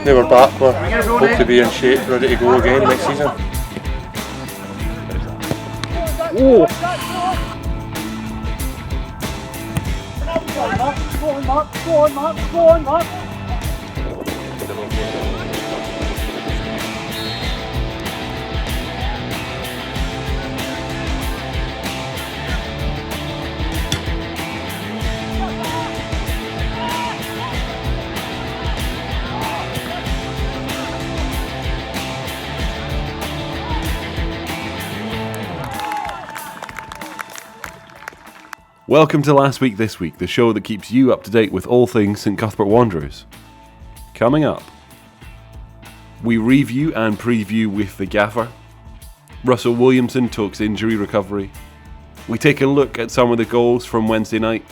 now we're back, we hope to be in shape, ready to go again next season. Oh. Go on, Mark. Welcome to Last Week This Week, the show that keeps you up to date with all things St Cuthbert Wanderers. Coming up, we review and preview with the gaffer. Russell Williamson talks injury recovery. We take a look at some of the goals from Wednesday night.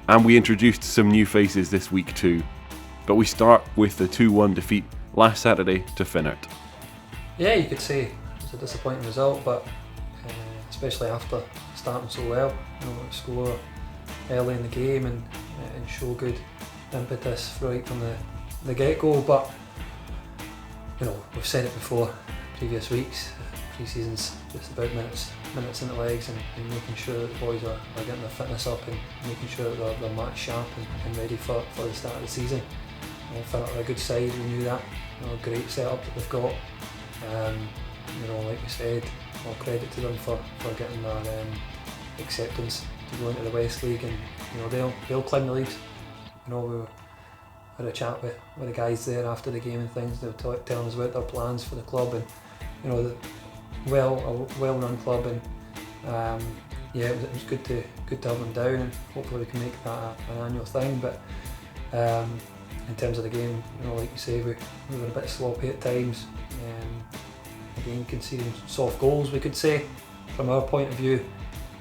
And we introduced some new faces this week too. But we start with the 2-1 defeat last Saturday to Finnart. Yeah, you could say it was a disappointing result, but especially after starting so well, score early in the game and show good impetus right from the get-go. But we've said it before, previous weeks, pre-season's just about minutes in the legs and making sure that the boys are getting their fitness up and making sure that they're match sharp and ready for the start of the season. Finnart are a good side, we knew that. Great setup that they've got. Like we said, all credit to them for getting that acceptance to go into the West League, and they'll climb the leagues. We had a chat with the guys there after the game and things. They were telling us about their plans for the club, and a well-run club, and it was good to have them down, and hopefully we can make that an annual thing. But in terms of the game, like you say, we were a bit sloppy at times. Again, conceding soft goals, we could say, from our point of view.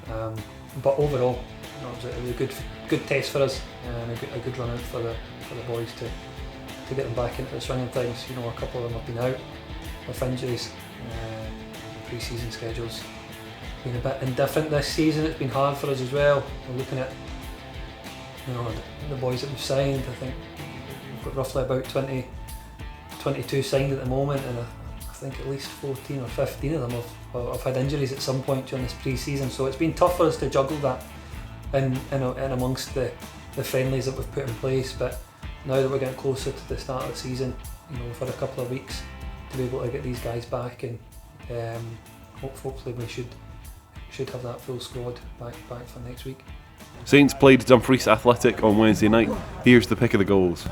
But overall, it was a good test for us, and a good run out for the boys to get them back into the swing of things. A couple of them have been out with injuries. Pre-season schedules been a bit indifferent this season. It's been hard for us as well. We're looking at the boys that we've signed. I think we've got roughly about 22 signed at the moment, and I think at least 14 or 15 of them have had injuries at some point during this pre-season, so it's been tough for us to juggle that in amongst the friendlies that we've put in place. But now that we're getting closer to the start of the season, we've had a couple of weeks to be able to get these guys back, and hopefully we should have that full squad back for next week. Saints played Dumfries Athletic on Wednesday night. Here's the pick of the goals.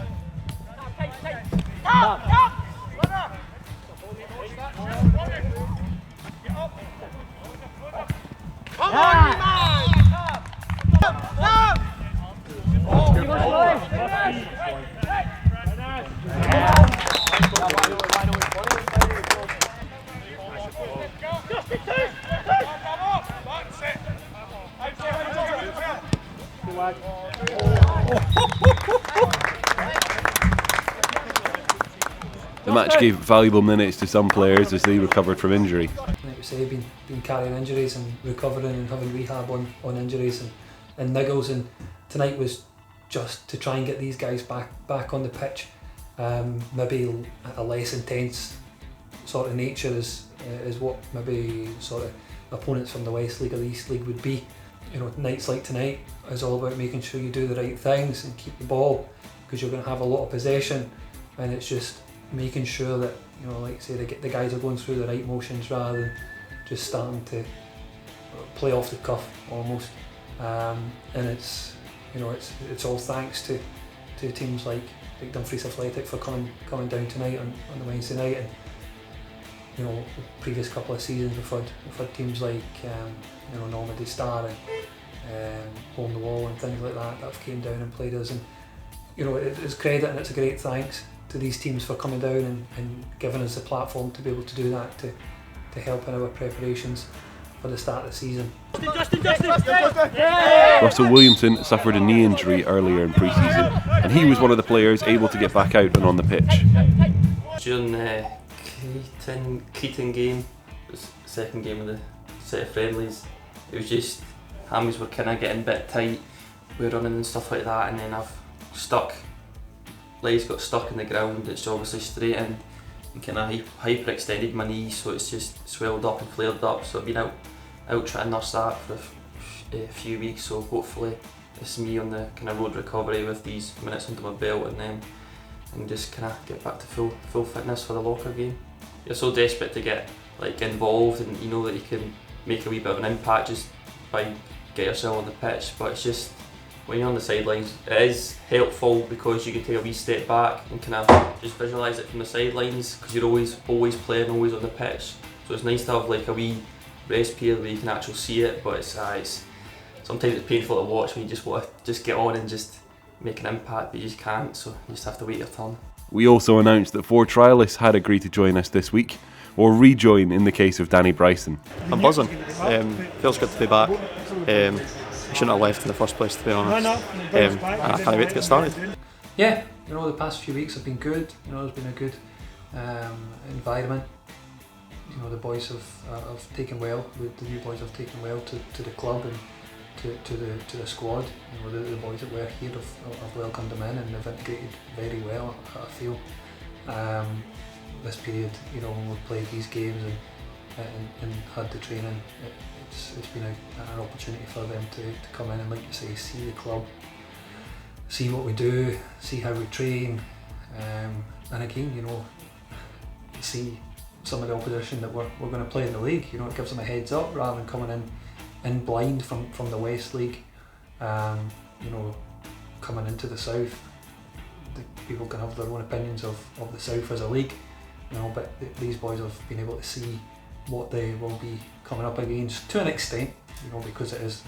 The match gave valuable minutes to some players as they recovered from injury. Like we say, been carrying injuries and recovering and having rehab on injuries and niggles, and tonight was just to try and get these guys back on the pitch, maybe at a less intense sort of nature as what maybe sort of opponents from the West League or the East League would be. Nights like tonight is all about making sure you do the right things and keep the ball, because you're going to have a lot of possession, and it's just making sure that like say the guys are going through the right motions rather than just starting to play off the cuff almost. And it's all thanks to teams like Dumfries Athletic for coming down tonight on the Wednesday night, and the previous couple of seasons we've had teams like Finnart Star and Home the Wall and things like that have came down and played us, and it's credit and it's a great thanks to these teams for coming down and giving us the platform to be able to do that, to help in our preparations for the start of the season. Russell Williamson suffered a knee injury earlier in pre-season, and he was one of the players able to get back out and on the pitch. During the Cretan game, it was the second game of the set of friendlies, it was just hammies were kind of getting a bit tight, we were running and stuff like that, and then I've stuck. Legs got stuck in the ground. It's obviously straightened and kind of hyperextended my knee, so it's just swelled up and flared up. So I've been out trying to nurse that for a few weeks. So hopefully it's me on the kind of road recovery with these minutes under my belt, and just kind of get back to full fitness for the Locker game. You're so desperate to get like involved, and you know that you can make a wee bit of an impact just by get yourself on the pitch, but it's just when you're on the sidelines it is helpful because you can take a wee step back and kind of just visualise it from the sidelines, because you're always playing, always on the pitch. So it's nice to have like a wee rest period where you can actually see it, but it's sometimes it's painful to watch when you just want to just get on and just make an impact, but you just can't, so you just have to wait your turn. We also announced that 4 trialists had agreed to join us this week, or rejoin in the case of Danny Bryson. I'm buzzing. Feels good to be back. I shouldn't have left in the first place, to be honest. And I can't wait to get started. Yeah, you know, the past few weeks have been good. You know, there's been a good environment. You know, the boys have taken well. The new boys have taken well to the club and to the squad. You know, the boys that were here have welcomed them in, and they've integrated very well, I feel. This period, you know, when we've played these games and had the training, it's been an opportunity for them to come in and, like you say, see the club, see what we do, see how we train, and again, you know, see some of the opposition that we're going to play in the league. You know, it gives them a heads up rather than coming in blind from the West League. You know, coming into the South, people can have their own opinions of the South as a league, you know, but these boys have been able to see what they will be coming up against to an extent, you know, because it is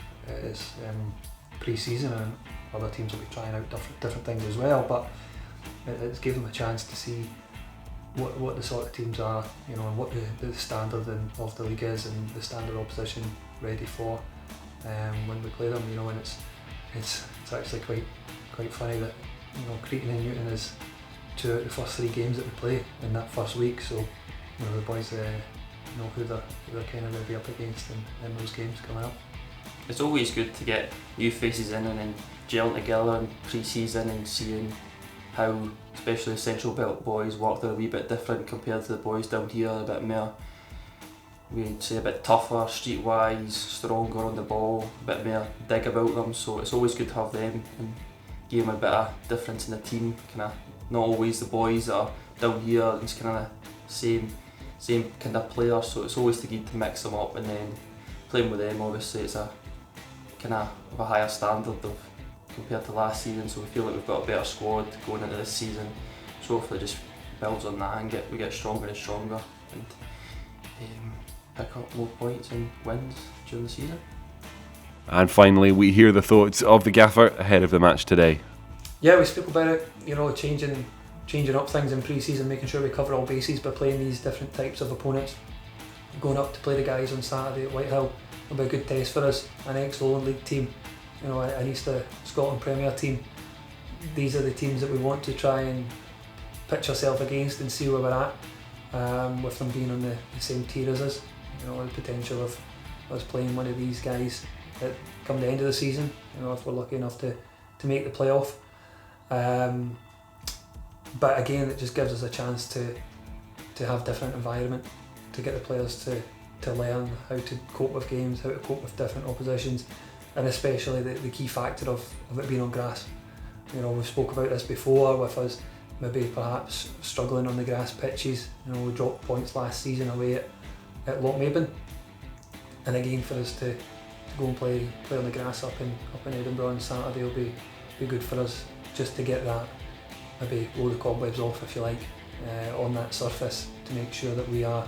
pre-season and other teams will be trying out different things as well, but it's given them a chance to see what the sort of teams are, you know, and what the standard of the league is, and the standard opposition ready for when we play them, you know. And it's actually quite funny that, you know, Cretan and Newton is 2 out of the first 3 games that we play in that first week, so, you know, the boys know who they're kind of going to be up against in those games coming up. It's always good to get new faces in and then gelling together in pre-season and seeing how, especially the Central Belt boys, work. They're a wee bit different compared to the boys down here, a bit more, we'd say a bit tougher, streetwise, stronger on the ball, a bit more dig about them, so it's always good to have them and give them a bit of difference in the team. Kind of not always the boys that are down here, it's kind of same kind of players, so it's always good to mix them up, and then playing with them, obviously it's a kind of a higher standard compared to last season, so we feel like we've got a better squad going into this season, so hopefully it just builds on that and we get stronger and stronger and pick up more points and wins during the season. And finally, we hear the thoughts of the gaffer ahead of the match today. Yeah, we spoke about it, you know, changing up things in pre-season, making sure we cover all bases by playing these different types of opponents. Going up to play the guys on Saturday at Whitehill will be a good test for us, an ex-Lowland League team, you know, an East of Scotland Premier team. These are the teams that we want to try and pitch ourselves against and see where we're at, with them being on the same tier as us. You know, the potential of us playing one of these guys at come the end of the season, you know, if we're lucky enough to make the playoff. But again, it just gives us a chance to have different environment, to get the players to learn how to cope with games, how to cope with different oppositions, and especially the key factor of it being on grass. You know, we've spoke about this before with us maybe perhaps struggling on the grass pitches. You know, we dropped points last season away at Lochmaben, and again for us to go and play on the grass up in Edinburgh on Saturday will be good for us, just to get that, maybe blow the cobwebs off if you like, on that surface, to make sure that we are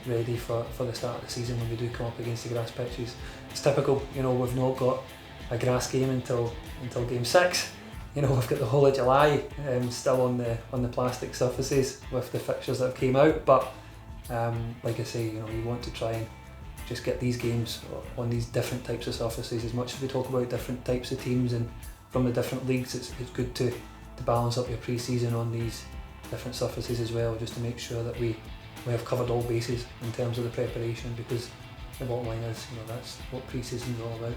ready for the start of the season when we do come up against the grass pitches. It's typical, you know, we've not got a grass game until game 6. You know, we've got the whole of July still on the plastic surfaces with the fixtures that have came out, but like I say, you know, you want to try and just get these games on these different types of surfaces. As much as we talk about different types of teams and from the different leagues, it's good to balance up your pre-season on these different surfaces as well, just to make sure that we have covered all bases in terms of the preparation, because the bottom line is, you know, that's what pre-season is all about.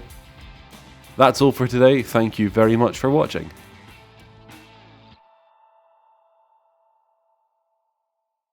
That's all for today. Thank you very much for watching.